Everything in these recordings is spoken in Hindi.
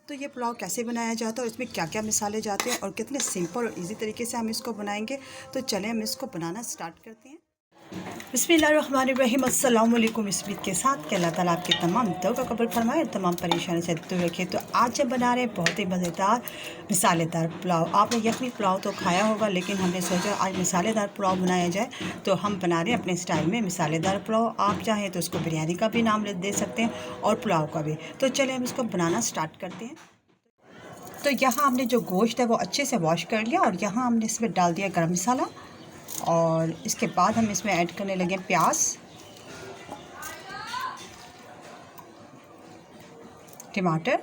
तो ये पुलाव कैसे बनाया जाता है और इसमें क्या क्या मसाले जाते हैं और कितने सिंपल और इजी तरीके से हम इसको बनाएंगे, तो चलें हम इसको बनाना स्टार्ट करते हैं। बिस्मिल्लाहिर्रहमानिर्रहीम, अस्सलाम वालेकुम। इस ईद के साथ कि अल्लाह ताला आपके तमाम तौबा कबूल फरमाए और तमाम परेशानी से दूर रखे। तो आज हम बना रहे हैं बहुत ही मज़ेदार मसालेदार पुलाव। आपने यखनी पुलाव तो खाया होगा, लेकिन हमने सोचा आज मसालेदार पुलाव बनाया जाए, तो हम बना रहे हैं अपने स्टाइल में मसालेदार पुलाव। आप चाहें तो उसको बिरयानी का भी नाम दे सकते हैं और पुलाव का भी। तो चलें हम इसको बनाना स्टार्ट करते हैं। तो यहाँ हमने जो गोश्त है वो अच्छे से वॉश कर लिया और यहाँ हमने इसमें डाल दिया गरम मसाला और इसके बाद हम इसमें ऐड करने लगे प्याज, टमाटर।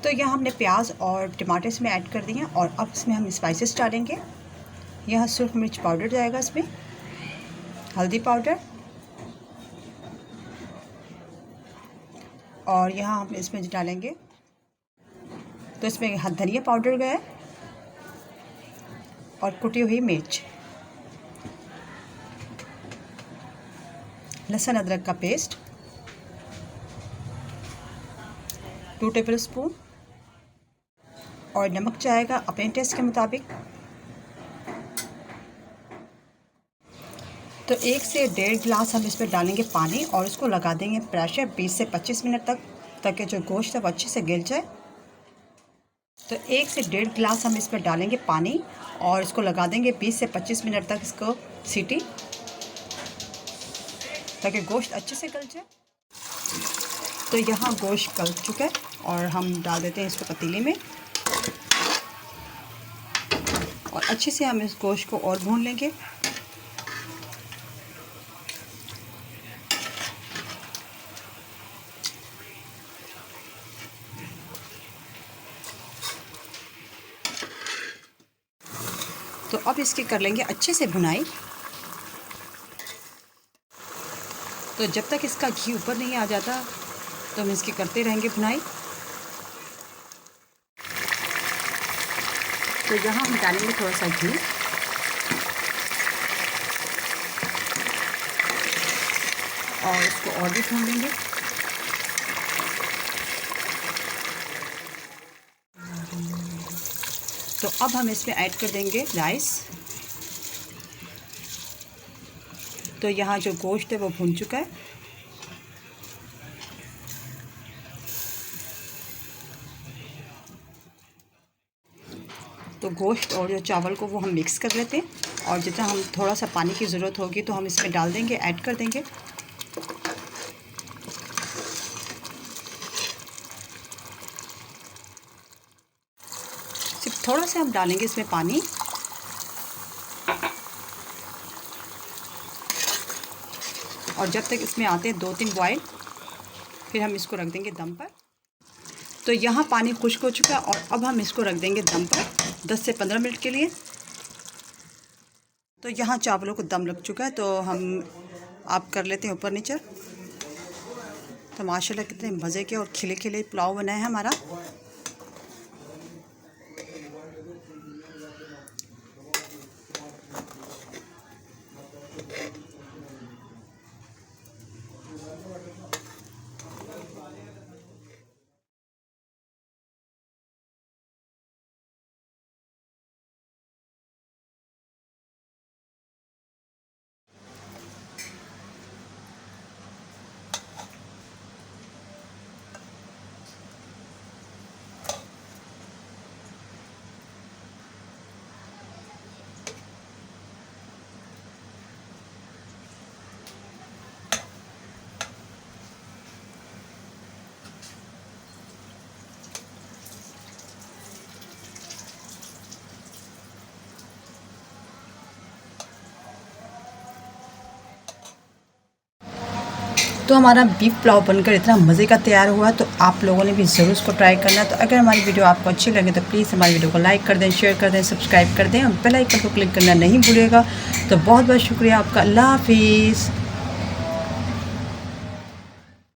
तो यहाँ हमने प्याज और टमाटर इसमें ऐड कर दिए और अब इसमें हम स्पाइसेस डालेंगे। यहाँ सुर्ख मिर्च पाउडर जाएगा, इसमें हल्दी पाउडर और यहाँ हम इसमें डालेंगे, तो इसमें धनिया पाउडर गया और कुटी हुई मिर्च, लहसुन अदरक का पेस्ट 2 टेबल स्पून और नमक जाएगा अपने टेस्ट के मुताबिक। तो 1 से 1.5 गिलास हम इसमें डालेंगे पानी और इसको लगा देंगे प्रेशर 20 से 25 मिनट तक, ताकि जो गोश्त है वो अच्छे से गिल जाए। तो 1 से 1.5 गिलास हम इसमें डालेंगे पानी और इसको लगा देंगे 20 से 25 मिनट तक इसको सीटी, ताकि गोश्त अच्छे से गल जाए। तो यहाँ गोश्त गल चुका है और हम डाल देते हैं इसको पतीले में और अच्छे से हम इस गोश्त को और भून लेंगे। तो अब इसकी कर लेंगे अच्छे से भुनाई। तो जब तक इसका घी ऊपर नहीं आ जाता तो हम इसकी करते रहेंगे भुनाई। तो यहाँ हम डालेंगे थोड़ा सा घी और इसको और भी भून लेंगे। तो अब हम इसमें ऐड कर देंगे राइस। तो यहाँ जो गोश्त है वो भून चुका है। तो गोश्त और जो चावल को वो हम मिक्स कर लेते हैं और जितना हम थोड़ा सा पानी की ज़रूरत होगी तो हम इसमें डाल देंगे, ऐड कर देंगे। सिर्फ थोड़ा सा हम डालेंगे इसमें पानी और जब तक इसमें आते हैं 2-3 बॉयल, फिर हम इसको रख देंगे दम पर। तो यहाँ पानी खुश्क हो चुका है और अब हम इसको रख देंगे दम पर 10 से 15 मिनट के लिए। तो यहाँ चावलों को दम लग चुका है, तो हम आप कर लेते हैं ऊपर नीचे। तो माशाल्लाह कितने मज़े के और खिले खिले पुलाव बना है हमारा। तो हमारा बीफ पुलाव बनकर इतना मज़े का तैयार हुआ, तो आप लोगों ने भी ज़रूर इसको ट्राई करना। तो अगर हमारी वीडियो आपको अच्छी लगे तो प्लीज़ हमारी वीडियो को लाइक कर दें, शेयर कर दें, सब्सक्राइब कर दें और बेल आइकन को क्लिक करना नहीं भूलिएगा। तो बहुत बहुत शुक्रिया आपका। अल्लाह हाफिज़।